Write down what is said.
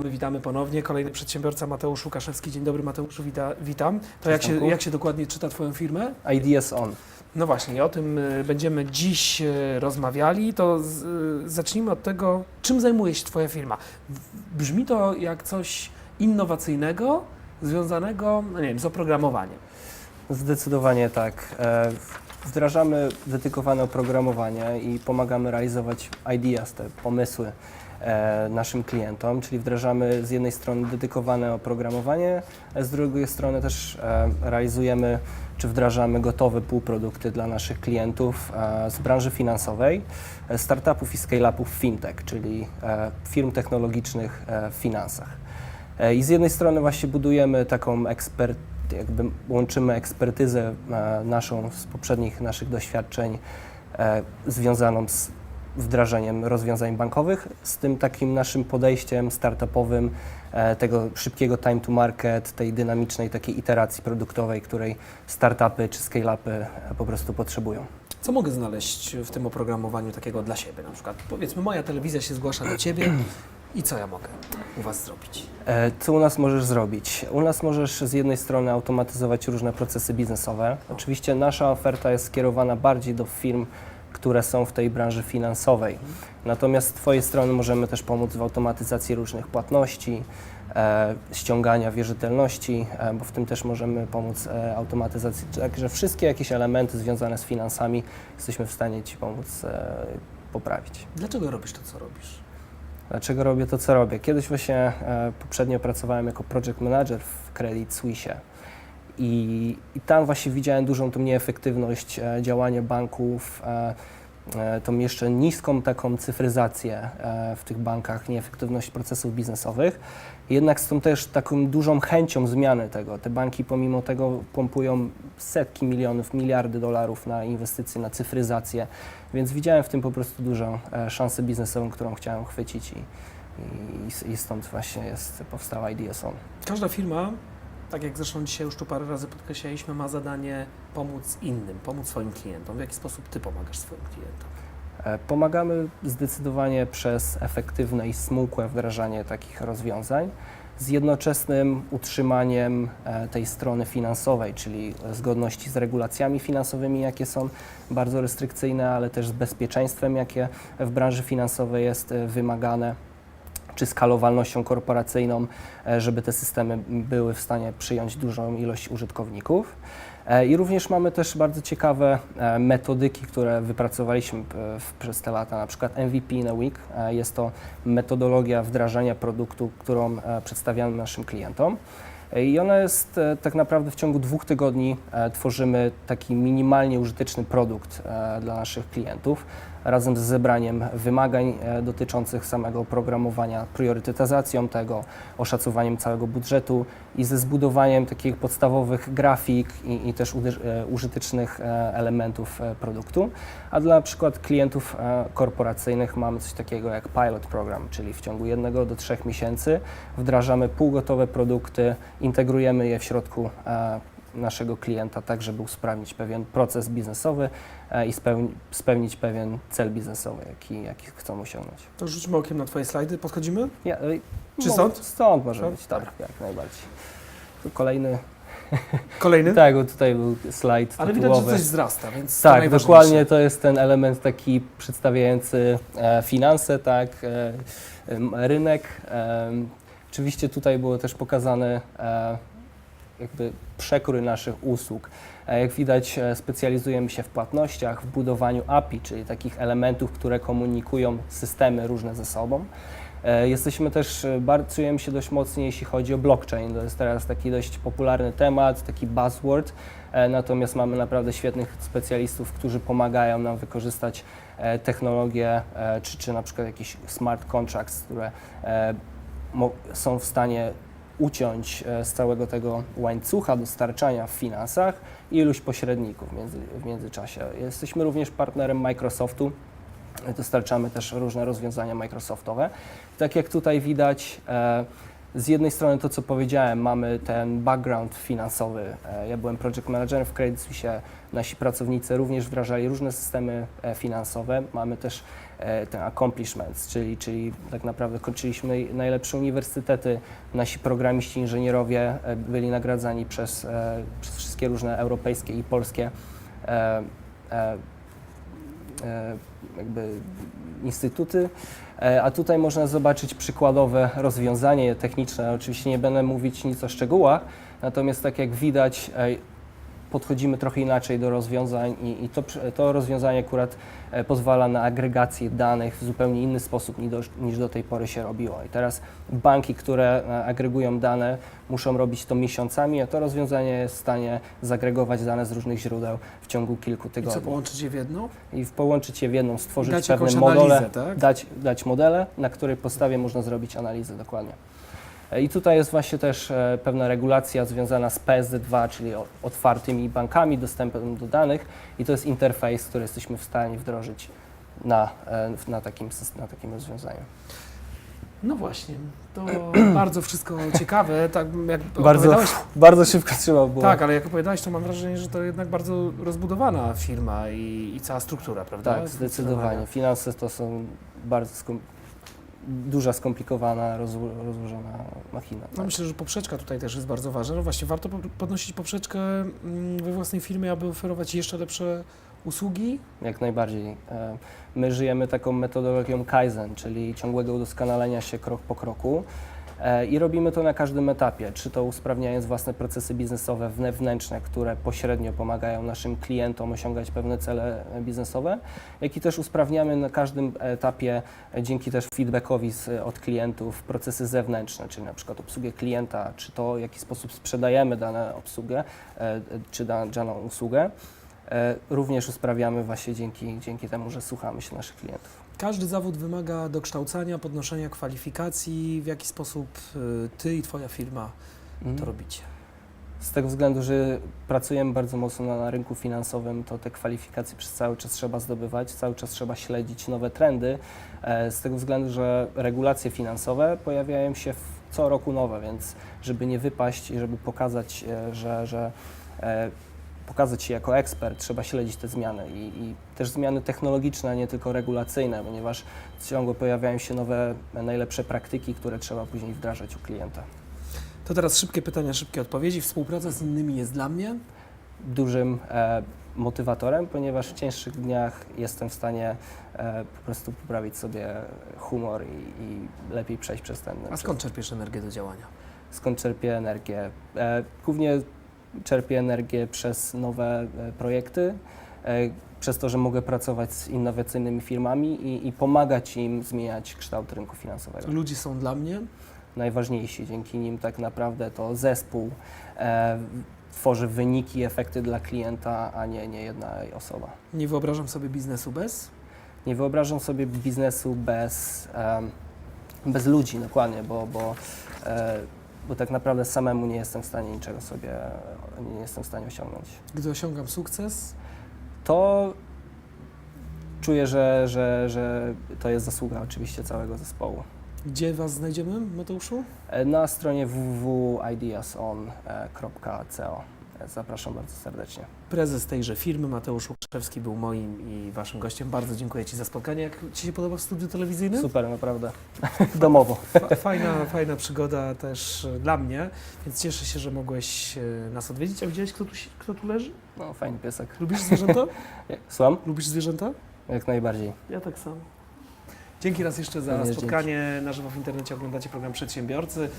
Witamy ponownie. Kolejny przedsiębiorca Mateusz Łukaszewski. Dzień dobry Mateuszu, witam. To jak się dokładnie czyta Twoją firmę? Ideas On. No właśnie, o tym będziemy dziś rozmawiali. To zacznijmy od tego, czym zajmuje się Twoja firma. Brzmi to jak coś innowacyjnego, związanego, no nie wiem, z oprogramowaniem. Zdecydowanie tak. Wdrażamy dedykowane oprogramowanie i pomagamy realizować ideas, te pomysły naszym klientom, czyli wdrażamy z jednej strony dedykowane oprogramowanie, a z drugiej strony też realizujemy czy wdrażamy gotowe półprodukty dla naszych klientów z branży finansowej, startupów i scale-upów fintech, czyli firm technologicznych w finansach. I z jednej strony właśnie budujemy taką łączymy ekspertyzę naszą z poprzednich naszych doświadczeń związaną z wdrażaniem rozwiązań bankowych, z tym takim naszym podejściem startupowym, tego szybkiego time to market, tej dynamicznej takiej iteracji produktowej, której startupy czy scale-upy po prostu potrzebują. Co mogę znaleźć w tym oprogramowaniu takiego dla siebie? Na przykład powiedzmy, moja telewizja się zgłasza do Ciebie i co ja mogę u Was zrobić? Co u nas możesz zrobić? U nas możesz z jednej strony automatyzować różne procesy biznesowe. Oczywiście nasza oferta jest skierowana bardziej do firm, które są w tej branży finansowej. Natomiast z Twojej strony możemy też pomóc w automatyzacji różnych płatności, ściągania wierzytelności, bo w tym też możemy pomóc automatyzacji. Także wszystkie jakieś elementy związane z finansami jesteśmy w stanie Ci pomóc poprawić. Dlaczego robisz to, co robisz? Dlaczego robię to, co robię? Kiedyś właśnie poprzednio pracowałem jako project manager w Credit Suisse i tam właśnie widziałem dużą tą nieefektywność działania banków, tą jeszcze niską taką cyfryzację w tych bankach, nieefektywność procesów biznesowych. Jednak z tą też taką dużą chęcią zmiany tego. Te banki pomimo tego pompują setki milionów, miliardy dolarów na inwestycje, na cyfryzację, więc widziałem w tym po prostu dużą szansę biznesową, którą chciałem chwycić i stąd właśnie powstała Ideas On. Każda firma, tak jak zresztą dzisiaj już tu parę razy podkreślaliśmy, ma zadanie pomóc innym, pomóc swoim klientom. W jaki sposób Ty pomagasz swoim klientom? Pomagamy zdecydowanie przez efektywne i smukłe wdrażanie takich rozwiązań z jednoczesnym utrzymaniem tej strony finansowej, czyli zgodności z regulacjami finansowymi, jakie są bardzo restrykcyjne, ale też z bezpieczeństwem, jakie w branży finansowej jest wymagane, czy skalowalnością korporacyjną, żeby te systemy były w stanie przyjąć dużą ilość użytkowników. I również mamy też bardzo ciekawe metodyki, które wypracowaliśmy przez te lata, na przykład MVP in a Week. Jest to metodologia wdrażania produktu, którą przedstawiamy naszym klientom. I ona jest tak naprawdę w ciągu 2 tygodni tworzymy taki minimalnie użyteczny produkt dla naszych klientów, razem z zebraniem wymagań dotyczących samego oprogramowania, priorytetyzacją tego, oszacowaniem całego budżetu i ze zbudowaniem takich podstawowych grafik i też użytecznych elementów produktu. A dla na przykład klientów korporacyjnych mamy coś takiego jak pilot program, czyli w ciągu 1 do 3 miesięcy wdrażamy półgotowe produkty, integrujemy je w środku naszego klienta, tak żeby usprawnić pewien proces biznesowy i spełnić pewien cel biznesowy, jaki chcą osiągnąć. To rzućmy okiem na Twoje slajdy. Podchodzimy? Czy No, stąd? Stąd może Stąd? być, tak, jak najbardziej. Tu kolejny. Kolejny? Tak, bo tutaj był slajd Ale tytułowy. widać, że coś wzrasta, więc to Tak, najważniejsze. dokładnie to jest ten element taki przedstawiający finanse, tak, rynek. Oczywiście tutaj było też pokazane jakby przekrój naszych usług. Jak widać, specjalizujemy się w płatnościach, w budowaniu API, czyli takich elementów, które komunikują systemy różne ze sobą. Jesteśmy też, czujemy się dość mocniej, jeśli chodzi o blockchain. To jest teraz taki dość popularny temat, taki buzzword, natomiast mamy naprawdę świetnych specjalistów, którzy pomagają nam wykorzystać technologię, czy na przykład jakieś smart contracts, które są w stanie uciąć z całego tego łańcucha dostarczania w finansach iluś pośredników w międzyczasie. Jesteśmy również partnerem Microsoftu, dostarczamy też różne rozwiązania Microsoftowe. Tak jak tutaj widać, z jednej strony to, co powiedziałem, mamy ten background finansowy. Ja byłem project managerem w Credit Suisse, nasi pracownicy również wdrażali różne systemy finansowe. Mamy też ten accomplishments, czyli tak naprawdę kończyliśmy najlepsze uniwersytety. Nasi programiści, inżynierowie byli nagradzani przez wszystkie różne europejskie i polskie jakby instytuty, a tutaj można zobaczyć przykładowe rozwiązanie techniczne. Oczywiście nie będę mówić nic o szczegółach, natomiast tak jak widać, podchodzimy trochę inaczej do rozwiązań i to rozwiązanie akurat pozwala na agregację danych w zupełnie inny sposób niż do tej pory się robiło. I teraz banki, które agregują dane, muszą robić to miesiącami, a to rozwiązanie jest w stanie zagregować dane z różnych źródeł w ciągu kilku I tygodni. co, połączyć je w jedną? I połączyć je w jedną, stworzyć Dać pewne jakąś modele, analizę, tak? dać modele, na której podstawie można zrobić analizę dokładnie. I tutaj jest właśnie też pewna regulacja związana z PSD2, czyli otwartymi bankami, dostępem do danych i to jest interfejs, który jesteśmy w stanie wdrożyć na takim rozwiązaniu. No właśnie, to bardzo wszystko ciekawe, tak jak opowiadałeś, Bardzo szybko trzeba było. tak, ale jak opowiadałeś, to mam wrażenie, że to jednak bardzo rozbudowana firma i cała struktura, prawda? Tak, zdecydowanie. Finanse to są bardzo duża, skomplikowana, rozłożona machina. No Tak. myślę, że poprzeczka tutaj też jest bardzo ważna. No właśnie, warto podnosić poprzeczkę we własnej firmie, aby oferować jeszcze lepsze usługi. Jak najbardziej. My żyjemy taką metodologią Kaizen, czyli ciągłego udoskonalenia się krok po kroku i robimy to na każdym etapie, czy to usprawniając własne procesy biznesowe wewnętrzne, które pośrednio pomagają naszym klientom osiągać pewne cele biznesowe, jak i też usprawniamy na każdym etapie dzięki też feedbackowi od klientów procesy zewnętrzne, czyli na przykład obsługę klienta, czy to w jaki sposób sprzedajemy daną obsługę, czy daną usługę. Również usprawniamy właśnie dzięki temu, że słuchamy się naszych klientów. Każdy zawód wymaga dokształcania, podnoszenia kwalifikacji. W jaki sposób Ty i Twoja firma to robicie? Z tego względu, że pracujemy bardzo mocno na rynku finansowym, to te kwalifikacje przez cały czas trzeba zdobywać, cały czas trzeba śledzić nowe trendy, z tego względu, że regulacje finansowe pojawiają się co roku nowe, więc żeby nie wypaść i żeby pokazać, że pokazać się jako ekspert, trzeba śledzić te zmiany i też zmiany technologiczne, a nie tylko regulacyjne, ponieważ ciągle pojawiają się nowe, najlepsze praktyki, które trzeba później wdrażać u klienta. To teraz szybkie pytania, szybkie odpowiedzi. Współpraca z innymi jest dla mnie? Dużym motywatorem, ponieważ w cięższych dniach jestem w stanie po prostu poprawić sobie humor i lepiej przejść przez ten. A skąd czerpiesz energię do działania? Skąd czerpię energię? Głównie czerpię energię przez nowe projekty, przez to, że mogę pracować z innowacyjnymi firmami i pomagać im zmieniać kształt rynku finansowego. Ludzie są dla mnie? Najważniejsi, dzięki nim tak naprawdę to zespół tworzy wyniki, efekty dla klienta, a nie jedna osoba. Nie wyobrażam sobie biznesu bez? Nie wyobrażam sobie biznesu bez ludzi, dokładnie, bo tak naprawdę samemu nie jestem w stanie niczego sobie, nie jestem w stanie osiągnąć. Gdy osiągam sukces? To czuję, że to jest zasługa oczywiście całego zespołu. Gdzie Was znajdziemy, Mateuszu? Na stronie www.ideason.co. Zapraszam bardzo serdecznie. Prezes tejże firmy, Mateusz Łukaszewski, był moim i Waszym gościem. Bardzo dziękuję Ci za spotkanie. Jak Ci się podoba w studiu telewizyjnym? Super, naprawdę. Domowo. Fajna przygoda też dla mnie, więc cieszę się, że mogłeś nas odwiedzić. A widziałeś, kto tu leży? No, fajny piesek. Lubisz zwierzęta? Słucham? Lubisz zwierzęta? Jak najbardziej. Ja tak samo. Dzięki raz jeszcze za Również spotkanie na żywo w internecie. Oglądacie program Przedsiębiorcy.